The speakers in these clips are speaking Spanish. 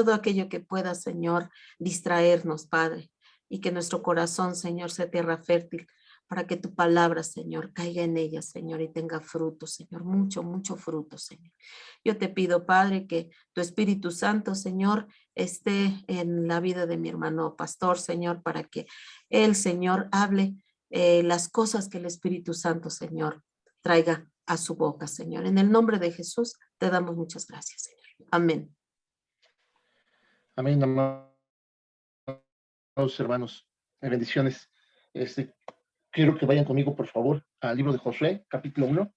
todo aquello que pueda, Señor, distraernos, Padre, y que nuestro corazón, Señor, sea tierra fértil para que tu palabra, Señor, caiga en ella, Señor, y tenga fruto, Señor, mucho, mucho fruto, Señor. Yo te pido, Padre, que tu Espíritu Santo, Señor, esté en la vida de mi hermano pastor, Señor, para que él, Señor, hable las cosas que el Espíritu Santo, Señor, traiga a su boca, Señor. En el nombre de Jesús, te damos muchas gracias, Señor. Amén. Amén, amados hermanos. Bendiciones. Quiero que vayan conmigo, por favor, al libro de Josué, capítulo 1.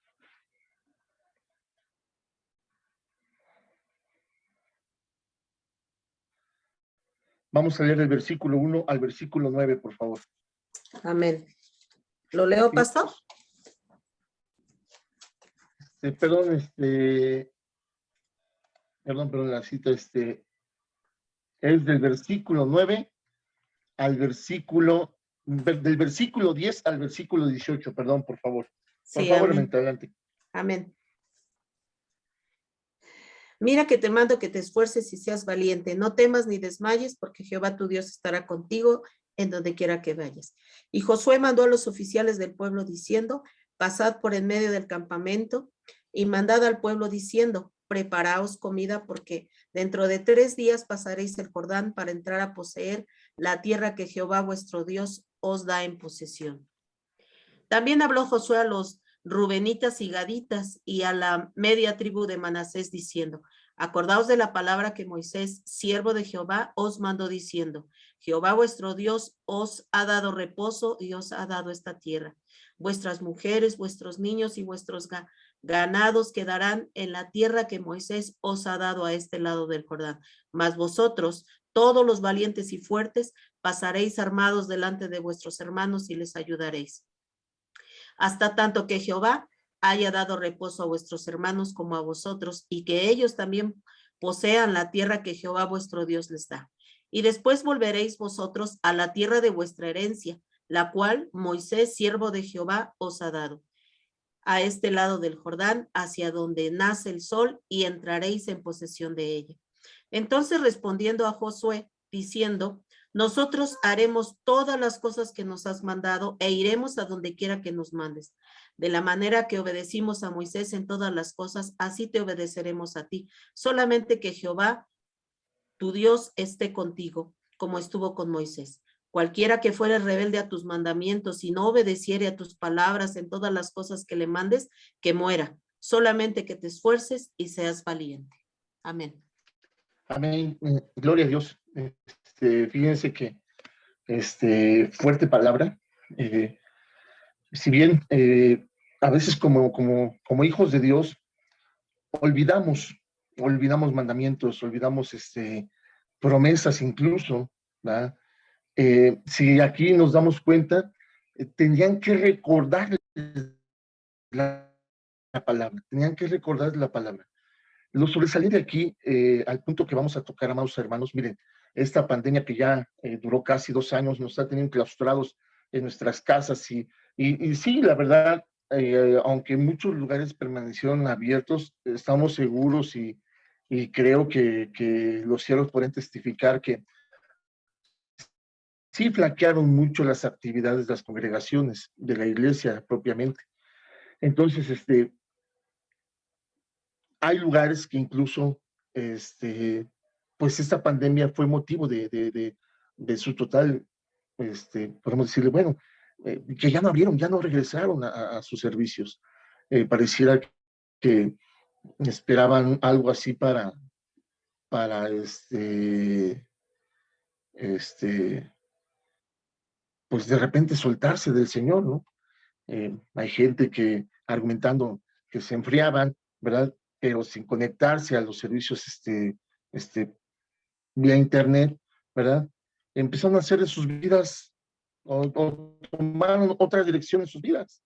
Vamos a leer el versículo 1 al versículo 9, por favor. Amén. ¿Lo leo, pastor? Perdón, la cita es del versículo 9 al del versículo 10 al versículo 18, perdón, por favor. Por Sí, favor, amén. adelante. Amén. Mira que te mando que te esfuerces y seas valiente. No temas ni desmayes, porque Jehová tu Dios estará contigo en donde quiera que vayas. Y Josué mandó a los oficiales del pueblo diciendo, pasad por en medio del campamento y mandad al pueblo diciendo, preparaos comida, porque dentro de 3 días pasaréis el Jordán para entrar a poseer la tierra que Jehová vuestro Dios os da en posesión. También habló Josué a los rubenitas y gaditas y a la media tribu de Manasés diciendo, acordaos de la palabra que Moisés, siervo de Jehová, os mandó diciendo, Jehová vuestro Dios os ha dado reposo y os ha dado esta tierra. Vuestras mujeres, vuestros niños y vuestros ganados quedarán en la tierra que Moisés os ha dado a este lado del Jordán. Mas vosotros, todos los valientes y fuertes, pasaréis armados delante de vuestros hermanos y les ayudaréis. Hasta tanto que Jehová haya dado reposo a vuestros hermanos como a vosotros, y que ellos también posean la tierra que Jehová vuestro Dios les da. Y después volveréis vosotros a la tierra de vuestra herencia, la cual Moisés, siervo de Jehová, os ha dado, a este lado del Jordán, hacia donde nace el sol, y entraréis en posesión de ella. Entonces respondiendo a Josué, diciendo, nosotros haremos todas las cosas que nos has mandado e iremos a donde quiera que nos mandes. De la manera que obedecimos a Moisés en todas las cosas, así te obedeceremos a ti. Solamente que Jehová, tu Dios, esté contigo, como estuvo con Moisés. Cualquiera que fuere rebelde a tus mandamientos y no obedeciere a tus palabras en todas las cosas que le mandes, que muera. Solamente que te esfuerces y seas valiente. Amén. Amén. Gloria a Dios. Fíjense que fuerte palabra. Si bien a veces como hijos de Dios olvidamos mandamientos, olvidamos promesas incluso, ¿verdad? Si aquí nos damos cuenta, tenían que recordar la palabra, tenían que recordar la palabra. Lo sobresaliente de aquí, al punto que vamos a tocar, amados hermanos, miren, esta pandemia que ya duró casi 2 años, nos está teniendo clausurados en nuestras casas y sí, la verdad, aunque muchos lugares permanecieron abiertos, estamos seguros y creo que los cielos pueden testificar que sí flaquearon mucho las actividades de las congregaciones de la iglesia propiamente. Entonces, hay lugares que incluso, pues esta pandemia fue motivo de su total, podemos decirle, bueno, que ya no abrieron, ya no regresaron a sus servicios. Pareciera que esperaban algo así para pues de repente soltarse del Señor, ¿no? Hay gente que argumentando que se enfriaban, ¿verdad? Pero sin conectarse a los servicios vía internet, ¿verdad? Empezaron a hacer de sus vidas o tomaron otra dirección en sus vidas.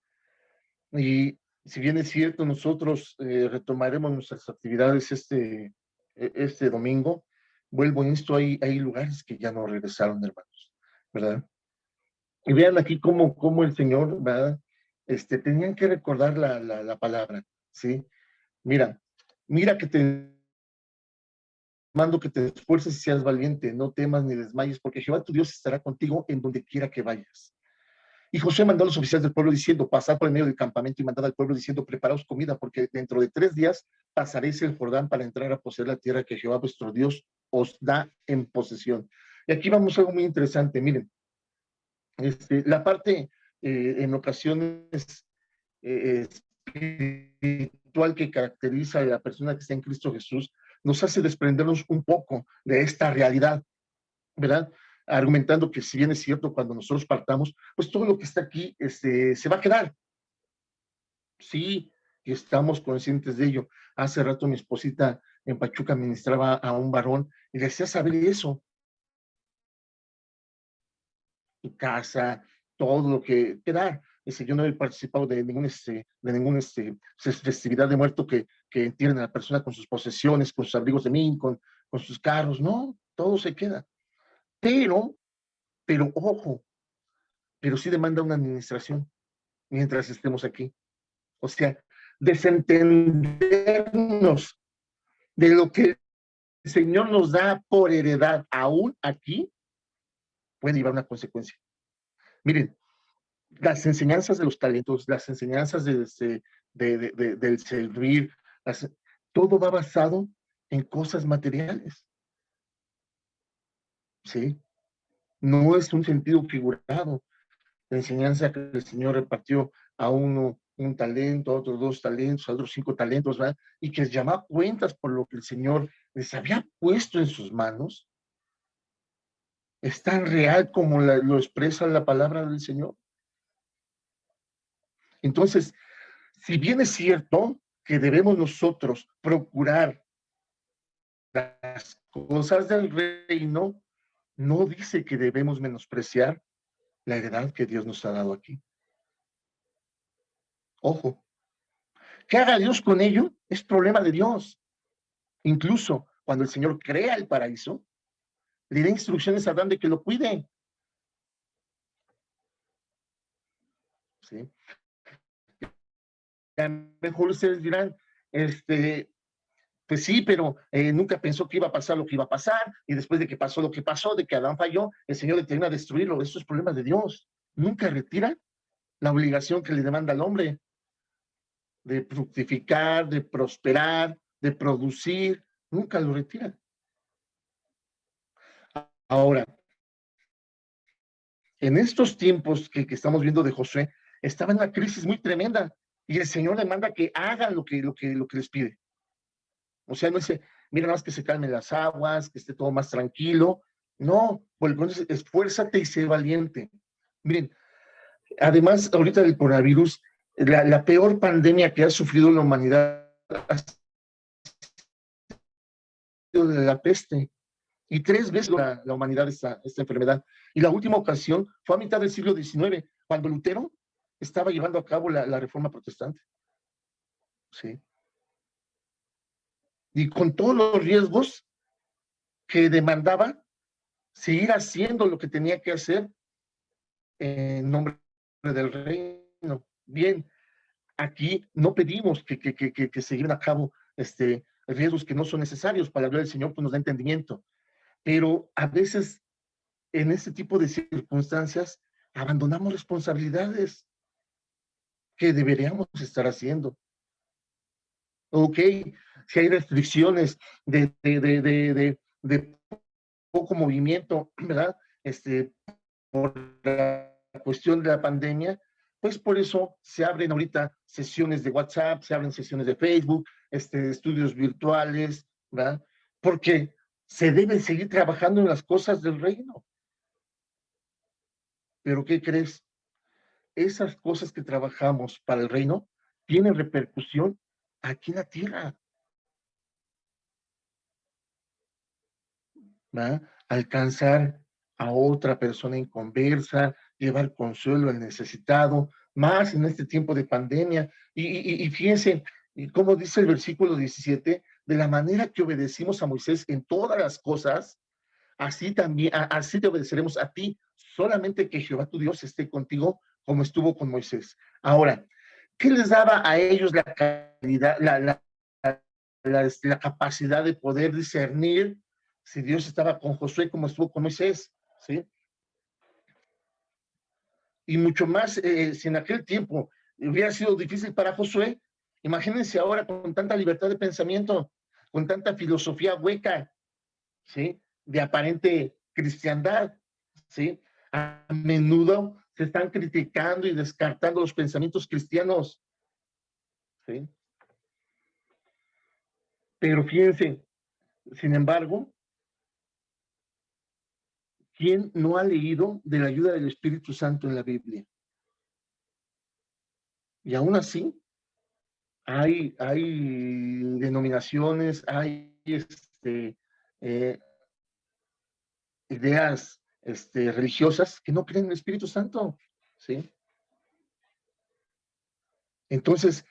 Y si bien es cierto, nosotros retomaremos nuestras actividades este domingo, vuelvo a esto, hay lugares que ya no regresaron, hermanos, ¿verdad? Y vean aquí cómo el Señor, ¿verdad? Tenían que recordar la palabra, ¿sí? Mira que mando que te esfuerces y seas valiente, no temas ni desmayes, porque Jehová tu Dios estará contigo en donde quiera que vayas. Y Josué mandó a los oficiales del pueblo diciendo, pasad por el medio del campamento y mandad al pueblo diciendo, preparaos comida, porque dentro de 3 días pasaréis el Jordán para entrar a poseer la tierra que Jehová vuestro Dios os da en posesión. Y aquí vamos a algo muy interesante, miren, la parte en ocasiones espiritual que caracteriza a la persona que está en Cristo Jesús, nos hace desprendernos un poco de esta realidad, ¿verdad? Argumentando que si bien es cierto, cuando nosotros partamos, pues todo lo que está aquí se va a quedar. Sí, y estamos conscientes de ello. Hace rato mi esposita en Pachuca ministraba a un varón y le hacía saber eso. Tu casa, todo lo que queda. Yo no he participado de ninguna festividad de muerto que entierren a la persona con sus posesiones, con sus abrigos de mí, con sus carros. No, todo se queda. Pero ojo, pero sí demanda una administración mientras estemos aquí. O sea, desentendernos de lo que el Señor nos da por heredad aún aquí puede llevar una consecuencia. Miren, las enseñanzas de los talentos, las enseñanzas del servir, todo va basado en cosas materiales. ¿Sí? No es un sentido figurado. La enseñanza que el Señor repartió a uno un talento, a otros 2 talentos, a otros 5 talentos, ¿verdad? Y que les llamaba cuentas por lo que el Señor les había puesto en sus manos, es tan real como lo expresa la palabra del Señor. Entonces, si bien es cierto que debemos nosotros procurar las cosas del reino, no dice que debemos menospreciar la heredad que Dios nos ha dado aquí. Ojo, ¿qué haga Dios con ello? Es problema de Dios. Incluso cuando el Señor crea el paraíso, le da instrucciones a Adán de que lo cuide. ¿Sí? A lo mejor ustedes dirán, pues sí, pero nunca pensó que iba a pasar lo que iba a pasar, y después de que pasó lo que pasó, de que Adán falló, el Señor determina destruirlo. Eso es problema de Dios. Nunca retira la obligación que le demanda al hombre de fructificar, de prosperar, de producir. Nunca lo retira. Ahora, en estos tiempos que estamos viendo de Josué, estaba en una crisis muy tremenda y el Señor le manda que hagan lo que les pide. O sea, no dice, mira, nada más que se calmen las aguas, que esté todo más tranquilo. No, por el contrario, esfuérzate y sé valiente. Miren, además, ahorita del coronavirus, la peor pandemia que ha sufrido la humanidad ha sido de la peste. Y 3 veces la humanidad esta enfermedad. Y la última ocasión fue a mitad del siglo XIX, cuando Lutero estaba llevando a cabo la reforma protestante. Sí. Y con todos los riesgos que demandaba seguir haciendo lo que tenía que hacer en nombre del reino. Bien, aquí no pedimos que se lleven a cabo riesgos que no son necesarios. Para la gloria del Señor, pues nos da entendimiento. Pero a veces, en este tipo de circunstancias, abandonamos responsabilidades que deberíamos estar haciendo. Ok, si hay restricciones de poco movimiento, ¿verdad? Por la cuestión de la pandemia, pues por eso se abren ahorita sesiones de WhatsApp, se abren sesiones de Facebook, estudios virtuales, ¿verdad? Porque se deben seguir trabajando en las cosas del reino. Pero ¿qué crees? Esas cosas que trabajamos para el reino tienen repercusión aquí en la tierra, ¿verdad? Alcanzar a otra persona en conversa, llevar consuelo al necesitado, más en este tiempo de pandemia. Y fíjense, como dice el versículo 17, de la manera que obedecimos a Moisés en todas las cosas, así también, así te obedeceremos a ti, solamente que Jehová tu Dios esté contigo como estuvo con Moisés. Ahora, ¿qué les daba a ellos la calidad, la capacidad de poder discernir si Dios estaba con Josué como estuvo con Moisés, ¿sí? Y mucho más, si en aquel tiempo hubiera sido difícil para Josué, imagínense ahora con tanta libertad de pensamiento, con tanta filosofía hueca, ¿sí? De aparente cristiandad, ¿sí? A menudo se están criticando y descartando los pensamientos cristianos, ¿sí? Pero fíjense, sin embargo, ¿quién no ha leído de la ayuda del Espíritu Santo en la Biblia? Y aún así, hay denominaciones, hay eh, ideas religiosas que no creen en el Espíritu Santo, ¿sí? Entonces,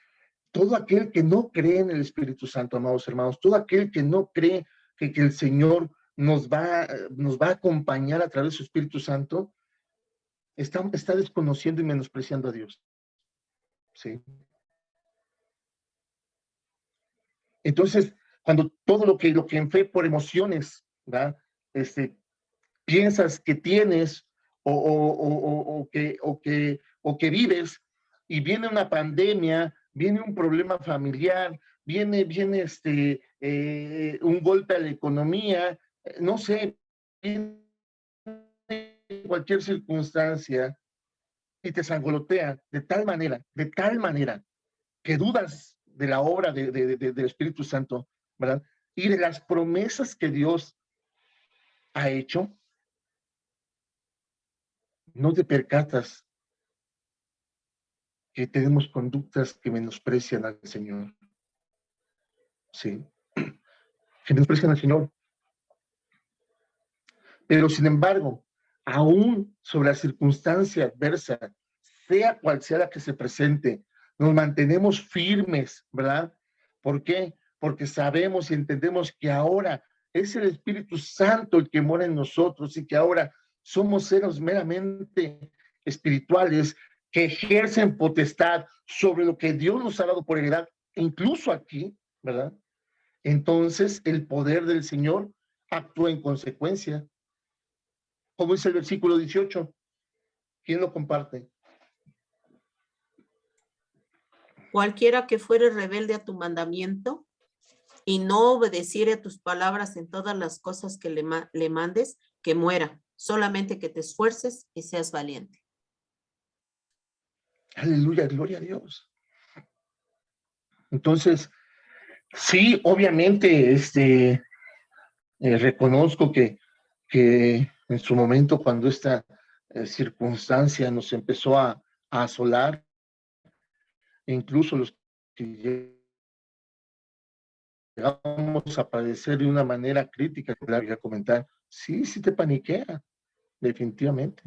todo aquel que no cree en el Espíritu Santo, amados hermanos, todo aquel que no cree que el Señor nos va a acompañar a través de su Espíritu Santo, está desconociendo y menospreciando a Dios, ¿sí? Entonces, cuando todo lo que en fe por emociones, ¿verdad? Piensas que tienes o que vives y viene una pandemia, viene un problema familiar, viene un golpe a la economía, no sé, viene cualquier circunstancia y te sangolotea de tal manera que dudas de la obra del Espíritu Santo, ¿verdad? Y de las promesas que Dios ha hecho, no te percatas que tenemos conductas que menosprecian al Señor, ¿sí? Que menosprecian al Señor. Pero sin embargo, aún sobre la circunstancia adversa, sea cual sea la que se presente, nos mantenemos firmes, ¿verdad? ¿Por qué? Porque sabemos y entendemos que ahora es el Espíritu Santo el que mora en nosotros y que ahora somos seres meramente espirituales que ejercen potestad sobre lo que Dios nos ha dado por heredad, incluso aquí, ¿verdad? Entonces el poder del Señor actúa en consecuencia. Como dice el versículo 18, ¿quién lo comparte? Cualquiera que fuere rebelde a tu mandamiento y no obedeciere a tus palabras en todas las cosas que le mandes, que muera, solamente que te esfuerces y seas valiente. Aleluya, gloria a Dios. Entonces, sí, obviamente, reconozco que en su momento, cuando esta circunstancia nos empezó a asolar, incluso los que llegamos a padecer de una manera crítica, que voy a comentar, sí, sí te paniquea, definitivamente.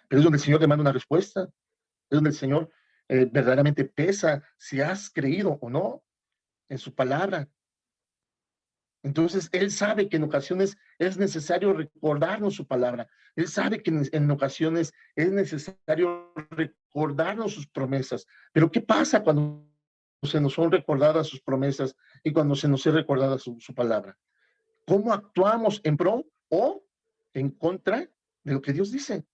Pero es donde el Señor demanda una respuesta, es donde el Señor verdaderamente pesa si has creído o no en su palabra. Entonces, Él sabe que en ocasiones es necesario recordarnos su palabra. Él sabe que en ocasiones es necesario recordarnos sus promesas. Pero ¿qué pasa cuando se nos son recordadas sus promesas y cuando se nos es recordada su palabra? ¿Cómo actuamos en pro o en contra de lo que Dios dice?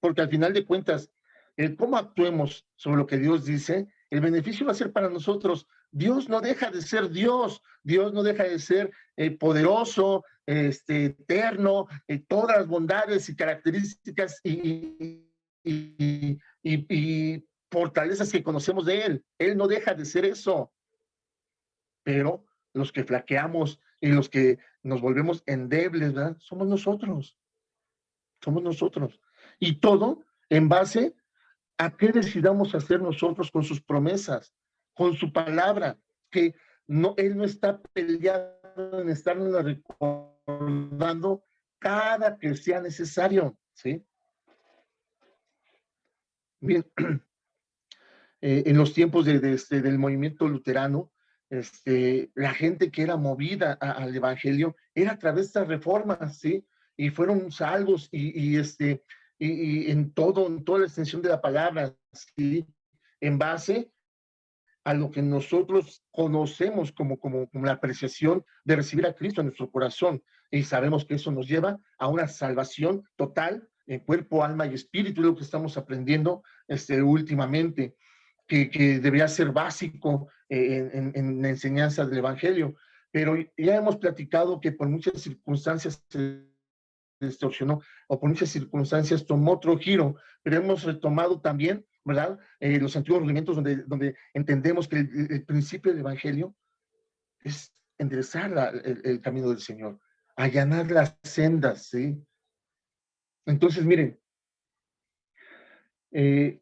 Porque al final de cuentas, el cómo actuemos sobre lo que Dios dice, el beneficio va a ser para nosotros. Dios no deja de ser Dios, Dios no deja de ser poderoso, eterno, todas las bondades y características y fortalezas que conocemos de Él. Él no deja de ser eso, pero los que flaqueamos y los que nos volvemos endebles, ¿verdad? Somos nosotros. Y todo en base a qué decidamos hacer nosotros con sus promesas, con su palabra, que no, Él no está peleado en estarnos recordando cada que sea necesario, ¿sí? Bien, en los tiempos del movimiento luterano, la gente que era movida al evangelio era a través de estas reformas, ¿sí? Y fueron salvos y en toda la extensión de la palabra, ¿sí? En base a lo que nosotros conocemos como la apreciación de recibir a Cristo en nuestro corazón. y sabemos que eso nos lleva a una salvación total en cuerpo, alma y espíritu, es lo que estamos aprendiendo últimamente, que debería ser básico en la enseñanza del Evangelio. Pero ya hemos platicado que por muchas circunstancias se distorsionó o por muchas circunstancias tomó otro giro, pero hemos retomado también, ¿verdad? Los antiguos rudimentos donde entendemos que el principio del Evangelio es enderezar el camino del Señor, allanar las sendas, ¿sí? Entonces, miren, si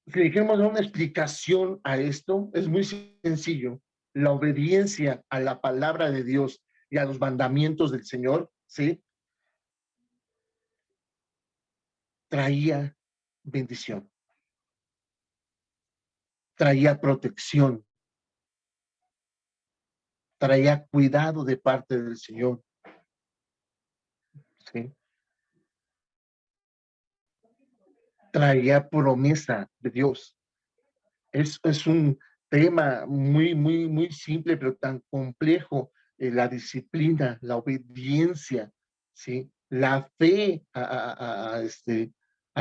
dijéramos dar una explicación a esto, es muy sencillo. La obediencia a la palabra de Dios y a los mandamientos del Señor, ¿sí? Traía bendición, traía protección, traía cuidado de parte del Señor, ¿sí? Traía promesa de Dios. Es un tema muy simple, pero tan complejo, la disciplina, la obediencia, ¿sí? La fe a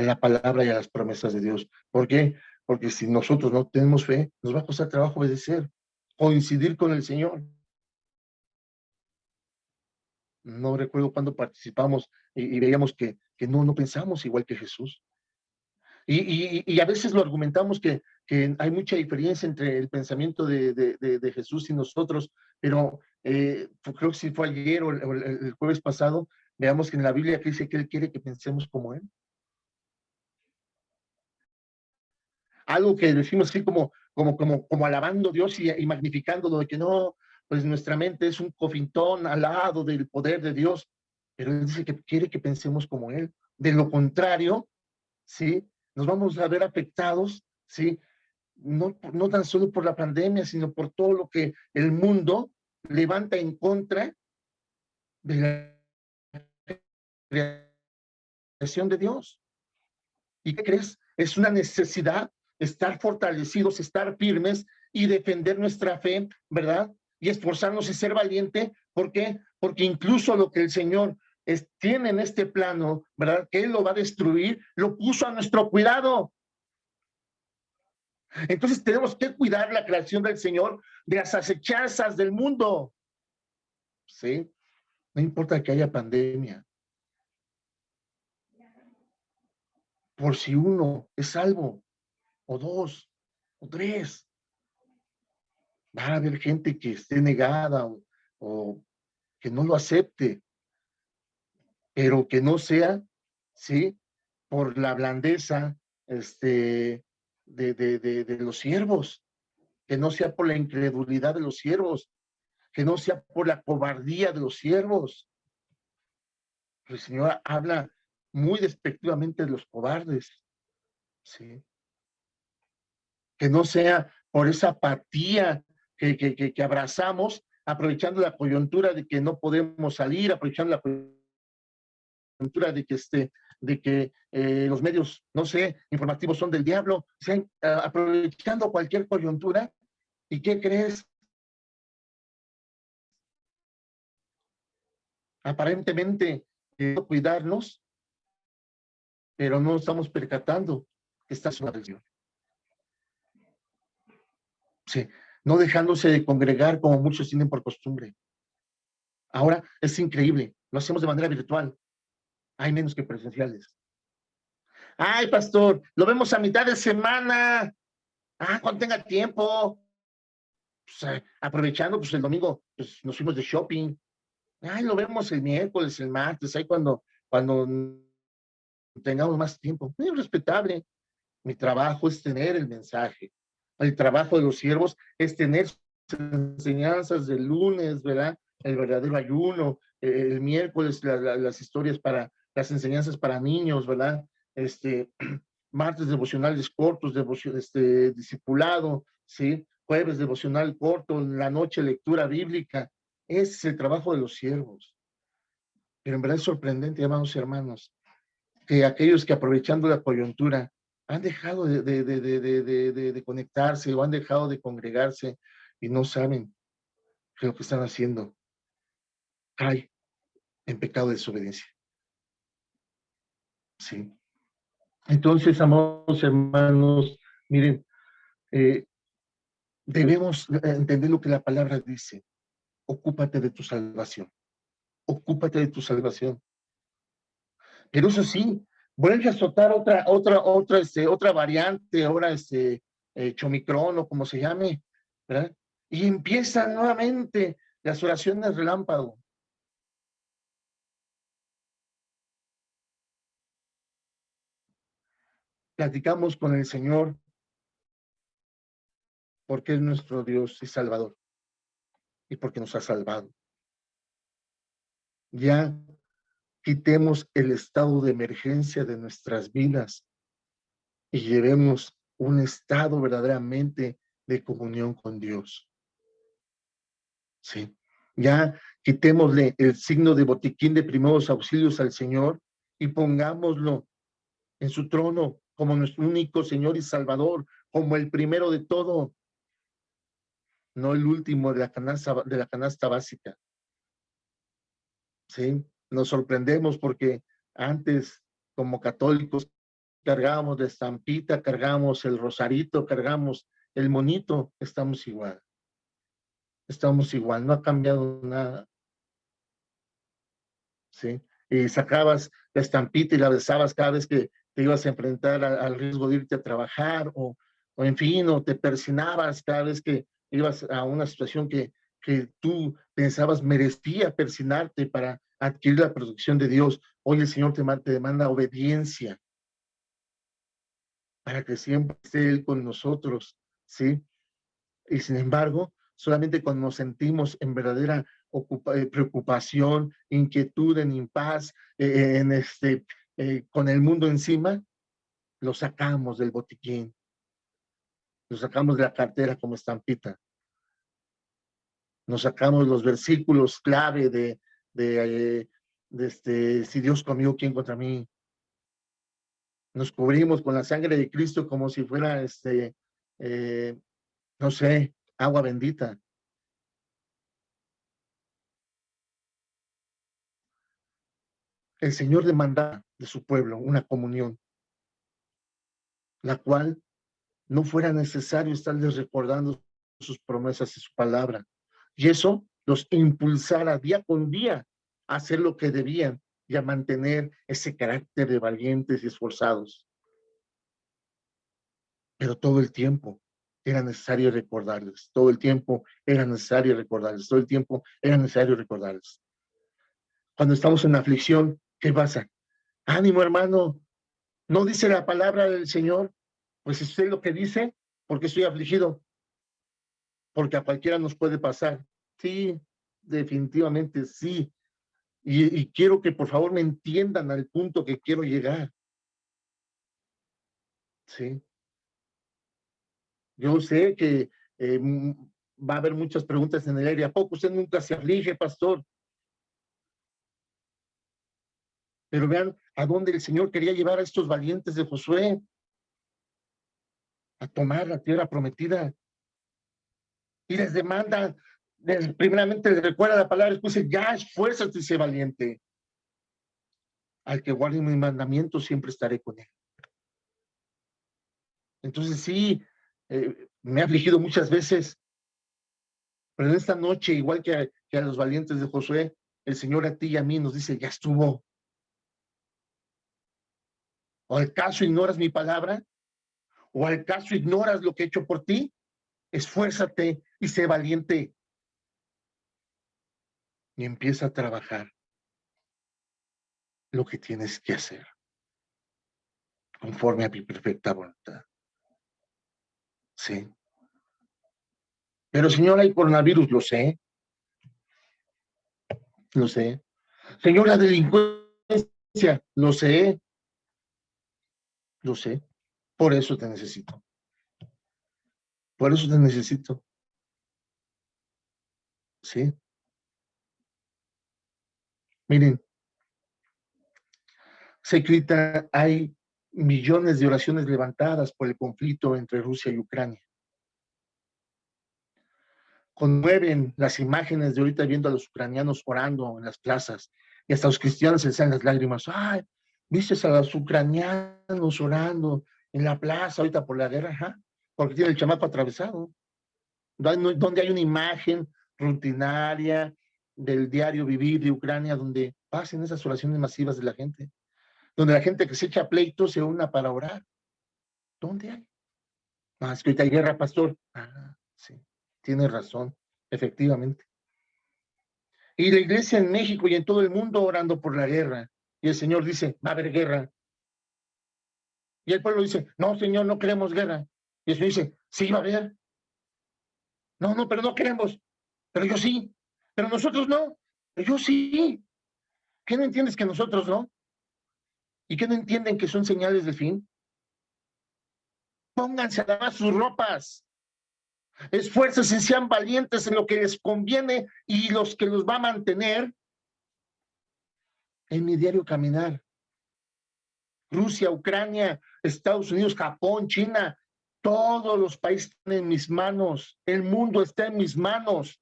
la palabra y a las promesas de Dios. ¿Por qué? Porque si nosotros no tenemos fe, nos va a costar trabajo obedecer, coincidir con el Señor. No recuerdo cuando participamos y veíamos que no pensamos igual que Jesús. Y a veces lo argumentamos que hay mucha diferencia entre el pensamiento de Jesús y nosotros, pero creo que si fue ayer o el jueves pasado, veamos que en la Biblia que dice que Él quiere que pensemos como Él. Algo que decimos así como alabando a Dios y magnificándolo, de que no, pues nuestra mente es un cofintón al lado del poder de Dios, pero Él dice que quiere que pensemos como Él. De lo contrario, ¿sí? Nos vamos a ver afectados, ¿sí? No tan solo por la pandemia, sino por todo lo que el mundo levanta en contra de la creación de Dios. ¿Y qué crees? Es una necesidad estar fortalecidos, estar firmes y defender nuestra fe, ¿verdad? Y esforzarnos y ser valiente. ¿Por qué? Porque incluso lo que el Señor tiene en este plano, ¿verdad? Que Él lo va a destruir, lo puso a nuestro cuidado. Entonces tenemos que cuidar la creación del Señor de las acechanzas del mundo. ¿Sí? No importa que haya pandemia. Por si uno es salvo, o dos, o tres. Va a haber gente que esté negada o que no lo acepte, pero que no sea, ¿sí? Por la blandeza de los siervos, que no sea por la incredulidad de los siervos, que no sea por la cobardía de los siervos. El Señor habla muy despectivamente de los cobardes, ¿sí? Que no sea por esa apatía que abrazamos, aprovechando la coyuntura de que no podemos salir, aprovechando la coyuntura de que los medios, no sé, informativos son del diablo, o sea, aprovechando cualquier coyuntura. ¿Y qué crees? Aparentemente, cuidarnos, pero no estamos percatando que está una lesión. Sí, no dejándose de congregar como muchos tienen por costumbre. Ahora es increíble, lo hacemos de manera virtual, hay menos que presenciales. Ay, pastor, lo vemos a mitad de semana. Cuando tenga tiempo. Pues, aprovechando, pues el domingo pues, nos fuimos de shopping. Ay, lo vemos el miércoles, el martes, ahí cuando tengamos más tiempo. Es respetable. Mi trabajo es tener el mensaje. El trabajo de los siervos es tener enseñanzas del lunes, ¿verdad? El verdadero ayuno, el miércoles las historias las enseñanzas para niños, ¿verdad? Martes devocionales cortos, discipulado, ¿sí? Jueves devocional corto, en la noche lectura bíblica. Ese es el trabajo de los siervos. Pero en verdad es sorprendente, amados hermanos, que aquellos que aprovechando la coyuntura han dejado de conectarse o han dejado de congregarse y no saben lo que están haciendo. cae en pecado de desobediencia. Sí. Entonces, amados hermanos, miren, debemos entender lo que la palabra dice. Ocúpate de tu salvación. Ocúpate de tu salvación. Pero eso sí, vuelve a azotar otra variante, ahora Chomicrón o como se llame, ¿verdad? Y empiezan nuevamente las oraciones relámpago. Platicamos con el Señor porque es nuestro Dios y Salvador y porque nos ha salvado. Ya quitemos el estado de emergencia de nuestras vidas y llevemos un estado verdaderamente de comunión con Dios. Sí. Ya quitémosle el signo de botiquín de primeros auxilios al Señor y pongámoslo en su trono como nuestro único Señor y Salvador, como el primero de todo, no el último de la canasta básica. Sí, nos sorprendemos porque antes, como católicos, cargábamos la estampita, cargábamos el rosarito, cargábamos el monito, estamos igual, no ha cambiado nada. ¿Sí? Y sacabas la estampita y la besabas cada vez que te ibas a enfrentar al riesgo de irte a trabajar o en fin, o te persinabas cada vez que ibas a una situación que tú pensabas merecía persinarte para adquirir la protección de Dios. Hoy el Señor te demanda obediencia para que siempre esté Él con nosotros, ¿sí? Y sin embargo, solamente cuando nos sentimos en verdadera preocupación, inquietud, en impas, con el mundo encima, lo sacamos del botiquín, lo sacamos de la cartera como estampita, nos sacamos los versículos clave de si Dios conmigo, ¿quién contra mí? Nos cubrimos con la sangre de Cristo como si fuera, no sé, agua bendita. El Señor demanda de su pueblo una comunión, la cual no fuera necesario estarles recordando sus promesas y su palabra. Y eso los impulsara día con día a hacer lo que debían y a mantener ese carácter de valientes y esforzados. Pero todo el tiempo era necesario recordarles, todo el tiempo era necesario recordarles, todo el tiempo era necesario recordarles. Cuando estamos en aflicción, ¿qué pasa? Ánimo, hermano, ¿no dice la palabra del Señor? Pues usted lo que dice, porque estoy afligido, porque a cualquiera nos puede pasar. Sí, definitivamente sí. Y quiero que por favor me entiendan al punto que quiero llegar. Sí. Yo sé que va a haber muchas preguntas en el aire. ¿A poco usted nunca se aflige, pastor? Pero vean a dónde el Señor quería llevar a estos valientes de Josué, a tomar la tierra prometida. Y les demanda, primeramente les recuerda la palabra, después dice, ya esfuérzate y sé valiente. Al que guarde mis mandamientos, siempre estaré con él. Entonces sí, me ha afligido muchas veces, pero en esta noche, igual que a los valientes de Josué, el Señor a ti y a mí nos dice, ya estuvo. ¿O acaso ignoras mi palabra? ¿O acaso ignoras lo que he hecho por ti? Esfuérzate y sé valiente. Y empieza a trabajar lo que tienes que hacer, conforme a mi perfecta voluntad. Sí. Pero Señor, hay coronavirus, lo sé. Lo sé. Señor, la delincuencia, lo sé. Lo sé. Por eso te necesito. Por eso te necesito. Sí. Miren, secreta, hay millones de oraciones levantadas por el conflicto entre Rusia y Ucrania. conmueven las imágenes de ahorita viendo a los ucranianos orando en las plazas, y hasta los cristianos se les salen las lágrimas. Ay, ¿viste a los ucranianos orando en la plaza ahorita por la guerra? Ajá, porque tiene el chamaco atravesado. Donde hay una imagen rutinaria del diario vivir de Ucrania, donde pasen esas oraciones masivas de la gente, donde la gente que se echa pleito se una para orar. ¿Dónde hay? Ah, es que ahorita hay guerra, pastor. Ah, sí, tiene razón, efectivamente. Y la iglesia en México y en todo el mundo orando por la guerra. Y el Señor dice, va a haber guerra. Y el pueblo dice, no, Señor, no queremos guerra. Y el Señor dice, sí, va a haber. No, no, pero no queremos. Pero yo sí. Pero nosotros no. Pero yo sí. ¿Qué no entiendes que nosotros no? ¿Y qué no entienden que son señales del fin? Pónganse a lavar sus ropas. Esfuércense y sean valientes en lo que les conviene y los que los va a mantener en mi diario caminar. Rusia, Ucrania, Estados Unidos, Japón, China, todos los países están en mis manos. El mundo está en mis manos.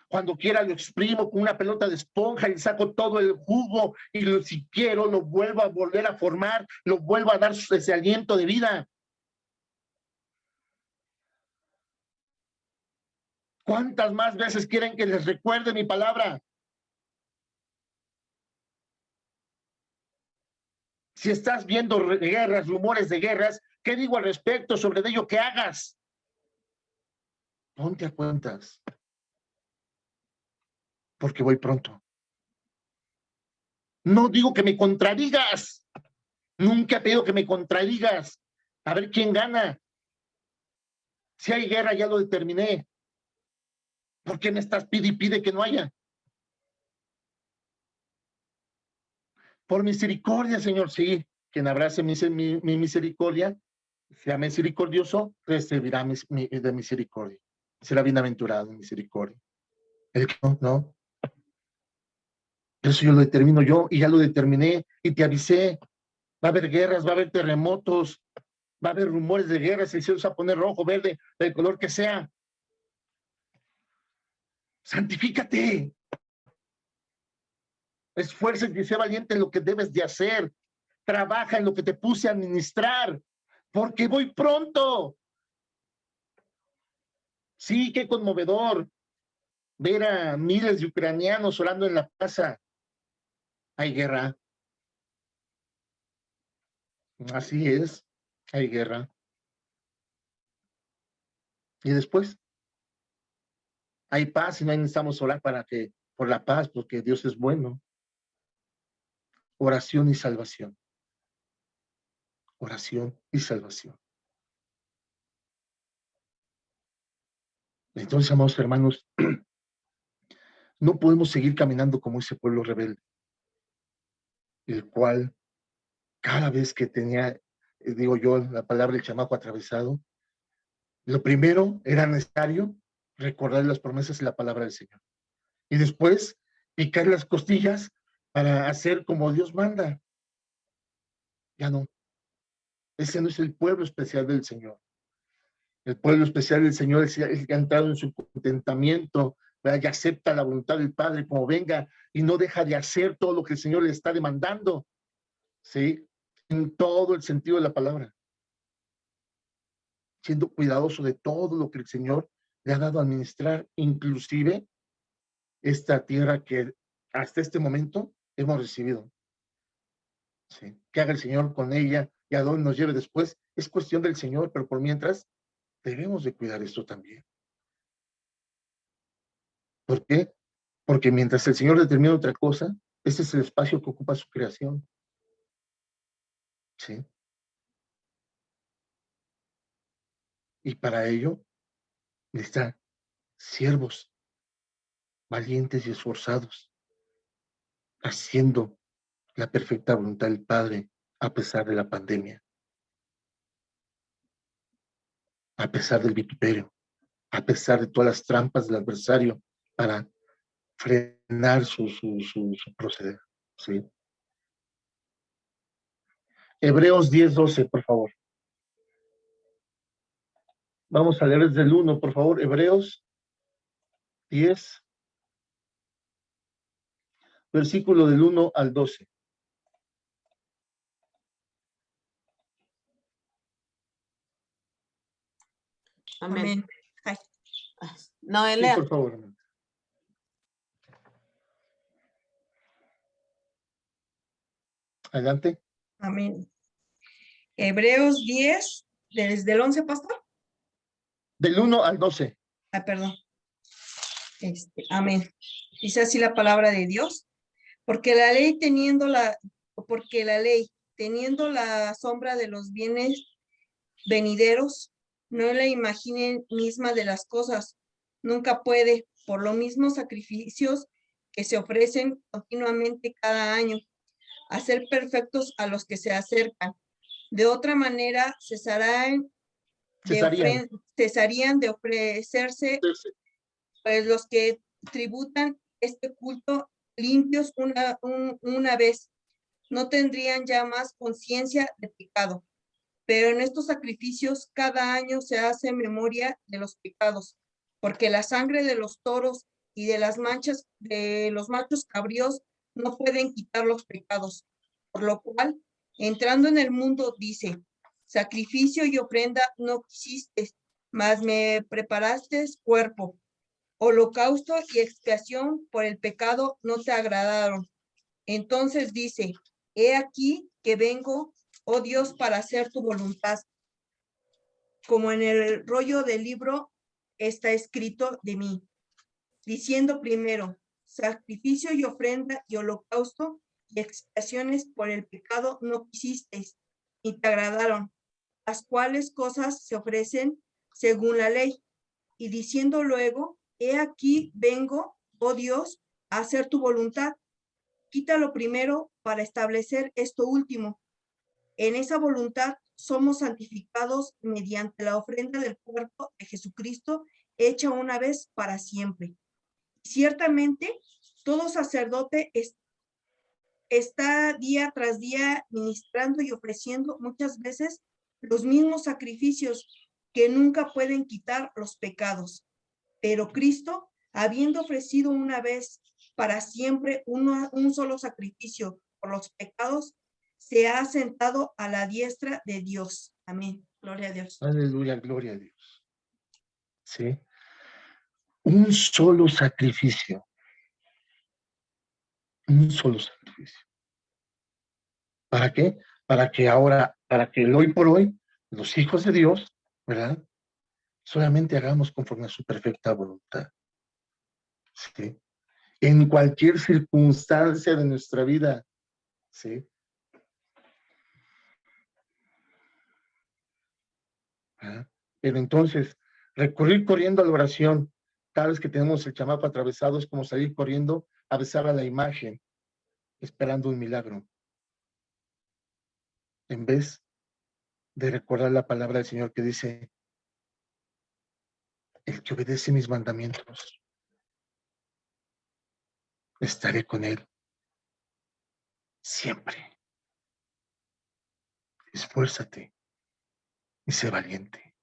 Cuando quiera lo exprimo con una pelota de esponja y saco todo el jugo y si quiero lo vuelvo a volver a formar, lo vuelvo a dar ese aliento de vida. ¿Cuántas más veces quieren que les recuerde mi palabra? Si estás viendo guerras, rumores de guerras, ¿qué digo al respecto sobre ello que hagas? Ponte a cuentas, porque voy pronto. No digo que me contradigas. Nunca he pedido que me contradigas. A ver quién gana. Si hay guerra, ya lo determiné. ¿Por qué me estás pide y pide que no haya? Por misericordia, Señor, sí. Quien abrace mi misericordia, sea misericordioso, recibirá de misericordia. Será bienaventurado en misericordia. El que no. Eso yo lo determino yo y ya lo determiné y te avisé. Va a haber guerras, va a haber terremotos, va a haber rumores de guerras, el cielo se va a poner rojo, verde, del color que sea. Santifícate. Esfuérzate y sé valiente en lo que debes de hacer. Trabaja en lo que te puse a administrar, porque voy pronto. Sí, qué conmovedor ver a miles de ucranianos orando en la plaza. Hay guerra. Así es, hay guerra. Y después hay paz y no necesitamos orar por la paz, porque Dios es bueno. Oración y salvación. Oración y salvación. Entonces, amados hermanos, no podemos seguir caminando como ese pueblo rebelde, el cual cada vez que tenía, digo yo, la palabra el chamaco atravesado, lo primero era necesario recordar las promesas y la palabra del Señor. Y después picar las costillas para hacer como Dios manda. Ya no. Ese no es el pueblo especial del Señor. El pueblo especial del Señor es el que ha entrado en su contentamiento, ¿verdad? Y acepta la voluntad del Padre como venga y no deja de hacer todo lo que el Señor le está demandando, ¿sí? En todo el sentido de la palabra. Siendo cuidadoso de todo lo que el Señor le ha dado a administrar, inclusive esta tierra que hasta este momento hemos recibido. ¿Sí? ¿Qué haga el Señor con ella y a dónde nos lleve después? Es cuestión del Señor, pero por mientras debemos de cuidar esto también. ¿Por qué? Porque mientras el Señor determina otra cosa, ese es el espacio que ocupa su creación. ¿Sí? Y para ello necesita siervos valientes y esforzados, haciendo la perfecta voluntad del Padre a pesar de la pandemia, a pesar del vituperio, a pesar de todas las trampas del adversario para frenar su proceder. ¿Sí? Hebreos 10:12, por favor. Vamos a leer desde el 1, por favor. Hebreos 10, versículo del 1 al 12. Amén. Amén. Ay, No, Sí, lea. por favor. Hermano. Adelante. amén. Hebreos 10, desde el 11, pastor. Del 1 al 12. Ah, perdón. Amén. Dice así la palabra de Dios. Porque la ley teniendo la sombra de los bienes venideros, no la imaginen misma de las cosas, nunca puede, por lo mismo sacrificios que se ofrecen continuamente cada año, hacer perfectos a los que se acercan. De otra manera, cesarían de ofrecerse, pues los que tributan este culto limpios una vez, no tendrían ya más conciencia de pecado. Pero en estos sacrificios cada año se hace memoria de los pecados, porque la sangre de los toros y de las manchas de los machos cabríos no pueden quitar los pecados. Por lo cual, entrando en el mundo, dice, sacrificio y ofrenda no quisiste, mas me preparaste cuerpo. Holocausto y expiación por el pecado no te agradaron. Entonces dice, he aquí que vengo, oh Dios, para hacer tu voluntad. Como en el rollo del libro está escrito de mí, diciendo primero, sacrificio y ofrenda y holocausto y expiaciones por el pecado no quisisteis, ni te agradaron, las cuales cosas se ofrecen según la ley. Y diciendo luego, he aquí vengo, oh Dios, a hacer tu voluntad. Quítalo primero para establecer esto último. En esa voluntad somos santificados mediante la ofrenda del cuerpo de Jesucristo, hecha una vez para siempre. Ciertamente, todo sacerdote está día tras día ministrando y ofreciendo muchas veces los mismos sacrificios que nunca pueden quitar los pecados. Pero Cristo, habiendo ofrecido una vez para siempre un solo sacrificio por los pecados, se ha sentado a la diestra de Dios. Amén. Gloria a Dios. Aleluya, gloria a Dios. Sí. Un solo sacrificio. Un solo sacrificio. ¿Para qué? Para que el hoy por hoy, los hijos de Dios, ¿verdad? Solamente hagamos conforme a su perfecta voluntad. ¿Sí? En cualquier circunstancia de nuestra vida, ¿sí? ¿Ah? Pero entonces, recurrir corriendo a la oración, cada vez que tenemos el chamaco atravesado, es como salir corriendo a besar a la imagen, esperando un milagro, en vez de recordar la palabra del Señor que dice, el que obedece mis mandamientos, estaré con él siempre. Esfuérzate y sé valiente.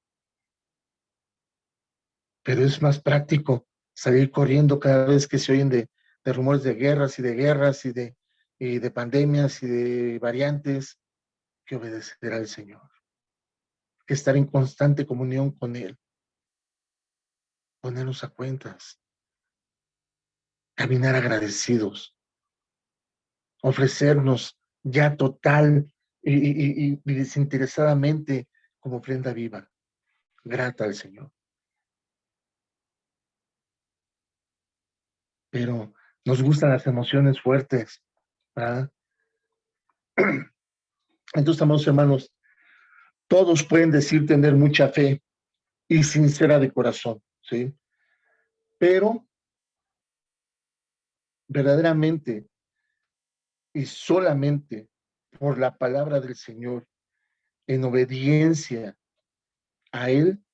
Pero es más práctico salir corriendo cada vez que se oyen de rumores de guerras y de pandemias y de variantes, que obedecer al Señor, que estar en constante comunión con Él, ponernos a cuentas, caminar agradecidos, ofrecernos ya total y desinteresadamente como ofrenda viva, grata al Señor. Pero nos gustan las emociones fuertes, ¿verdad? Entonces, amados hermanos, todos pueden decir tener mucha fe y sincera de corazón, ¿sí? Pero verdaderamente y solamente por la palabra del Señor, en obediencia a Él,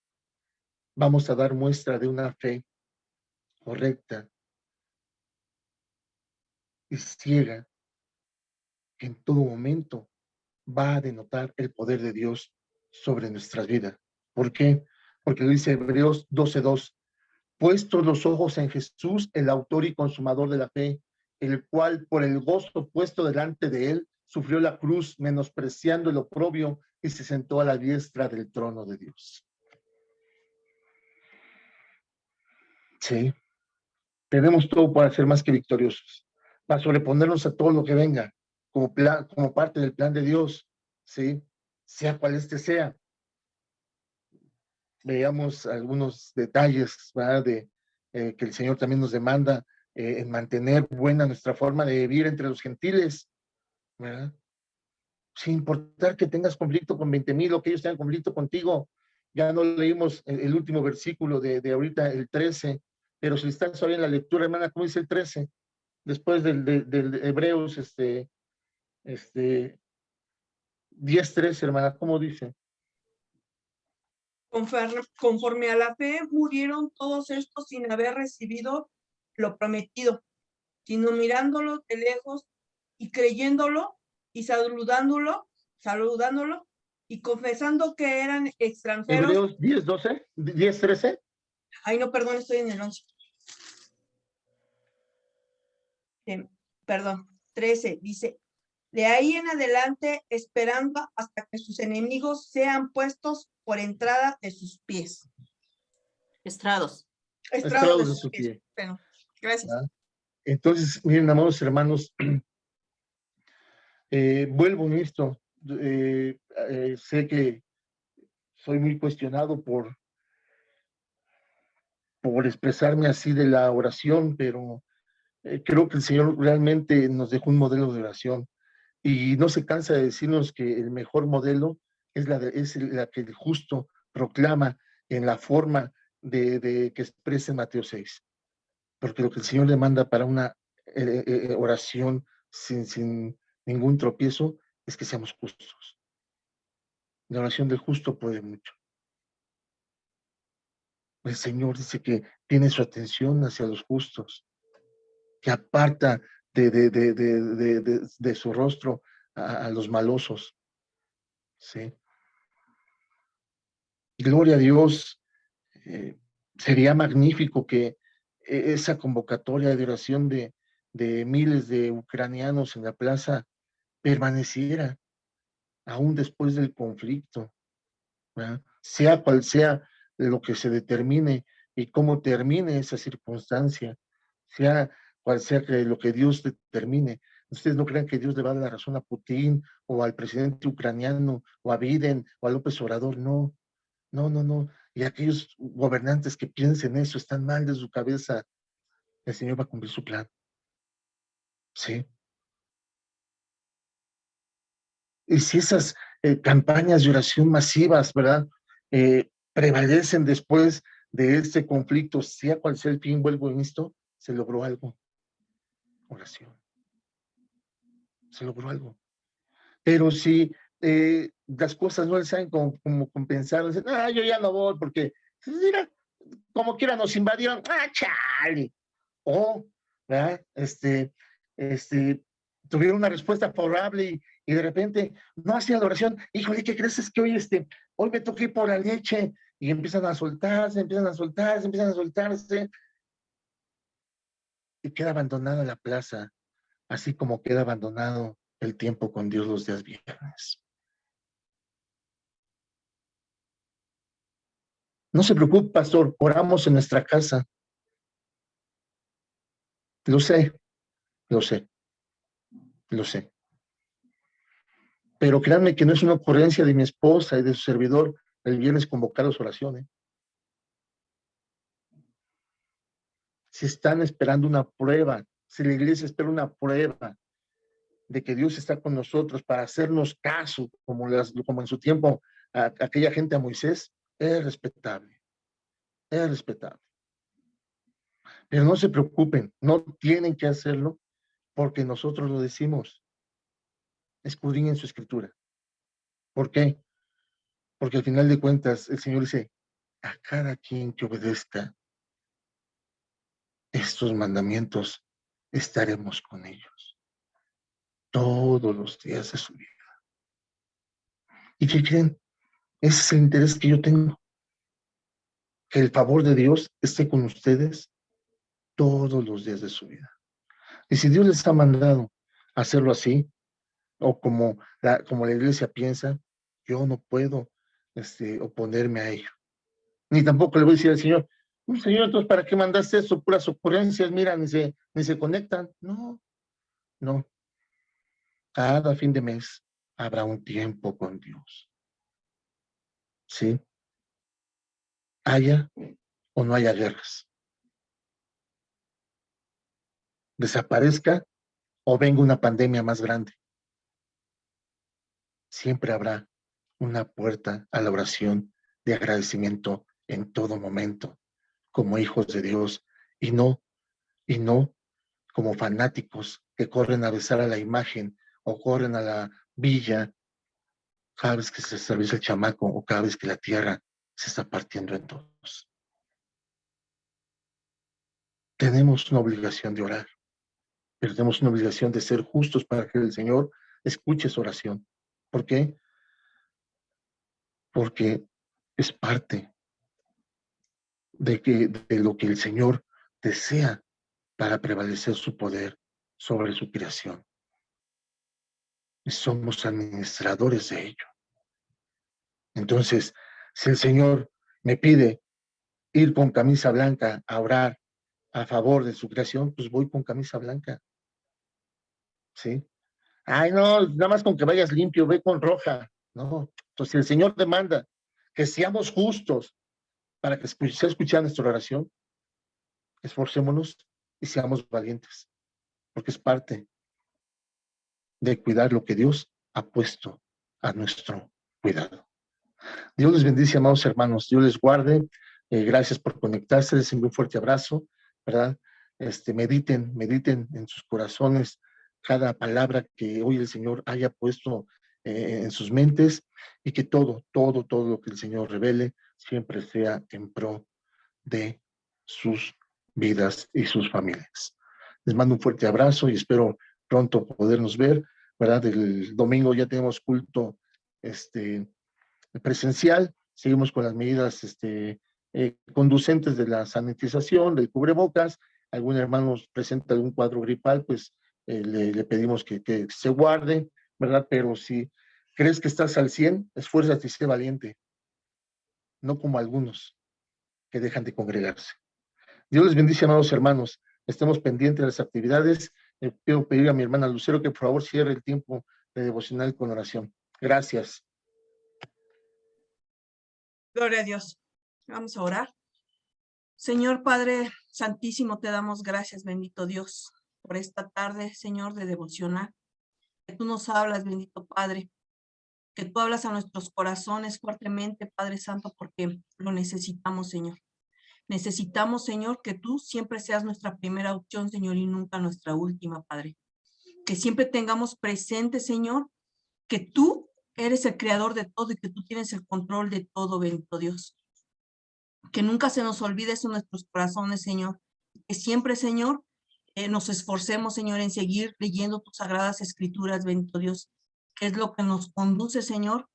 vamos a dar muestra de una fe correcta y ciega que en todo momento va a denotar el poder de Dios sobre nuestras vidas. ¿Por qué? Porque lo dice Hebreos 12:2. puestos los ojos en Jesús, el autor y consumador de la fe, el cual por el gozo puesto delante de él, sufrió la cruz, menospreciando el oprobio, y se sentó a la diestra del trono de Dios. Sí, tenemos todo para ser más que victoriosos, para sobreponernos a todo lo que venga, como parte del plan de Dios, ¿sí? Sea cual este sea. Veamos algunos detalles, ¿verdad? Que el Señor también nos demanda en mantener buena nuestra forma de vivir entre los gentiles, ¿verdad? Sin importar que tengas conflicto con 20,000 o que ellos tengan conflicto contigo. Ya no leímos el último versículo de ahorita, el 13, pero si estás todavía en la lectura, hermana, ¿cómo dice el 13? Después del Hebreos, 10:13, hermana, ¿cómo dice? Conforme a la fe murieron todos estos sin haber recibido lo prometido, sino mirándolo de lejos y creyéndolo y saludándolo y confesando que eran extranjeros. Hebreos 10:12, 10:13. Ay, no, perdón, estoy en el 11. Perdón, 13, dice, de ahí en adelante esperando hasta que sus enemigos sean puestos por entrada de sus pies. Estrados. Estrados de sus pies. Bueno, gracias. Entonces, miren, amados hermanos, vuelvo en esto. Sé que soy muy cuestionado por expresarme así de la oración, pero creo que el Señor realmente nos dejó un modelo de oración y no se cansa de decirnos que el mejor modelo es la que el justo proclama en la forma de que expresa en Mateo 6. Porque lo que el Señor demanda para una oración sin ningún tropiezo es que seamos justos. La oración del justo puede mucho. El Señor dice que tiene su atención hacia los justos, que aparta de su rostro a los malosos. ¿Sí? Gloria a Dios. Sería magnífico que esa convocatoria de oración de miles de ucranianos en la plaza permaneciera aún después del conflicto, ¿verdad? Sea cual sea lo que se determine y cómo termine esa circunstancia, sea cual sea lo que Dios determine. Ustedes no crean que Dios le va a dar la razón a Putin o al presidente ucraniano o a Biden o a López Obrador, no, no, no, no. Y aquellos gobernantes que piensen eso están mal de su cabeza. El Señor va a cumplir su plan. Sí. Y si esas campañas de oración masivas, ¿verdad? Prevalecen después de este conflicto, sea cual sea el fin, vuelvo en esto, se logró algo. Oración. Se logró algo. Pero si las cosas no le saben como compensar, dicen, yo ya no voy porque, mira, como quiera nos invadieron, chale. O, ¿verdad? Tuvieron una respuesta favorable y de repente no hacían la oración. Híjole, ¿qué crees? Es que hoy me toqué por la leche y empiezan a soltarse y queda abandonada la plaza, así como queda abandonado el tiempo con Dios los días viernes. No se preocupe, pastor, oramos en nuestra casa. Lo sé, lo sé, lo sé. Pero créanme que no es una ocurrencia de mi esposa y de su servidor el viernes convocar las oraciones. Si están esperando una prueba, si la iglesia espera una prueba de que Dios está con nosotros para hacernos caso, como en su tiempo aquella gente a Moisés, es respetable, es respetable. Pero no se preocupen, no tienen que hacerlo porque nosotros lo decimos. Escudriñen su escritura. ¿Por qué? Porque al final de cuentas el Señor dice, a cada quien que obedezca estos mandamientos, estaremos con ellos todos los días de su vida. ¿Y qué creen? Ese es el interés que yo tengo. que el favor de Dios esté con ustedes todos los días de su vida. Y si Dios les ha mandado hacerlo así, o como la iglesia piensa, yo no puedo oponerme a ello. Ni tampoco le voy a decir al Señor, Señor, entonces, ¿para qué mandaste eso? Puras ocurrencias, mira, ni se conectan. No, no. Cada fin de mes habrá un tiempo con Dios. ¿Sí? Haya o no haya guerras. Desaparezca o venga una pandemia más grande. Siempre habrá una puerta a la oración de agradecimiento en todo momento, como hijos de Dios, y no como fanáticos que corren a besar a la imagen o corren a la villa cada vez que se service el chamaco o cada vez que la tierra se está partiendo en dos. Tenemos una obligación de orar, pero tenemos una obligación de ser justos para que el Señor escuche su oración. ¿Por qué? Porque es parte de lo que el Señor desea para prevalecer su poder sobre su creación. Y somos administradores de ello. Entonces, si el Señor me pide ir con camisa blanca a orar a favor de su creación, pues voy con camisa blanca. ¿Sí? Ay, no, nada más con que vayas limpio, ve con roja. No, entonces si el Señor demanda que seamos justos para que se escuche nuestra oración, esforcémonos y seamos valientes, porque es parte de cuidar lo que Dios ha puesto a nuestro cuidado. Dios les bendice, amados hermanos, Dios les guarde, gracias por conectarse, les envío un fuerte abrazo, ¿verdad? Mediten en sus corazones cada palabra que hoy el Señor haya puesto en sus mentes, y que todo lo que el Señor revele siempre sea en pro de sus vidas y sus familias. Les mando un fuerte abrazo y espero pronto podernos ver, ¿verdad? El domingo ya tenemos culto presencial, seguimos con las medidas conducentes de la sanitización, del cubrebocas. Algún hermano presenta algún cuadro gripal, pues le pedimos que se guarde, ¿verdad? Pero si crees que estás al 100, esfuérzate y sé valiente, no como algunos que dejan de congregarse. Dios les bendice, amados hermanos. Estemos pendientes de las actividades. Quiero pedir a mi hermana Lucero que por favor cierre el tiempo de devocional con oración. Gracias. Gloria a Dios. Vamos a orar. Señor Padre Santísimo, te damos gracias, bendito Dios, por esta tarde, Señor, de devocional. Que tú nos hablas, bendito Padre, que tú hablas a nuestros corazones fuertemente, Padre Santo, porque lo necesitamos, Señor. Necesitamos, Señor, que tú siempre seas nuestra primera opción, Señor, y nunca nuestra última, Padre. Que siempre tengamos presente, Señor, que tú eres el creador de todo y que tú tienes el control de todo, bendito Dios. Que nunca se nos olvide eso en nuestros corazones, Señor. Que siempre, Señor, nos esforcemos, Señor, en seguir leyendo tus sagradas escrituras, bendito Dios, que es lo que nos conduce, Señor,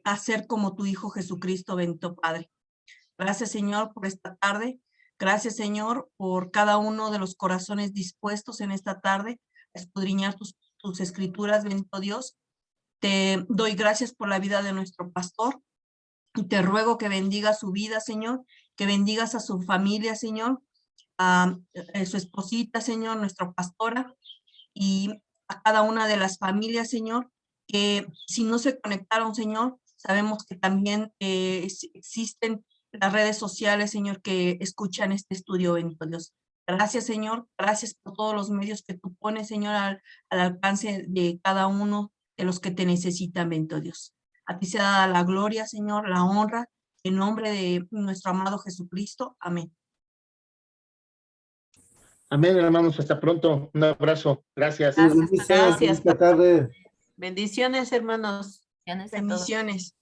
a ser como tu Hijo Jesucristo, bendito Padre. Gracias, Señor, por esta tarde. Gracias, Señor, por cada uno de los corazones dispuestos en esta tarde a escudriñar tus escrituras, bendito Dios. Te doy gracias por la vida de nuestro pastor y te ruego que bendigas su vida, Señor, que bendigas a su familia, Señor, a su esposita, Señor, nuestra pastora, y a cada una de las familias, Señor, que si no se conectaron, Señor, sabemos que también existen las redes sociales, Señor, que escuchan este estudio, bendito Dios. Gracias, Señor, gracias por todos los medios que tú pones, Señor, al alcance de cada uno de los que te necesitan, bendito Dios. A ti sea dada la gloria, Señor, la honra, en nombre de nuestro amado Jesucristo. Amén. Amén, hermanos. Hasta pronto. Un abrazo. Gracias. Gracias. Buenas tardes. Bendiciones, hermanos. Bendiciones.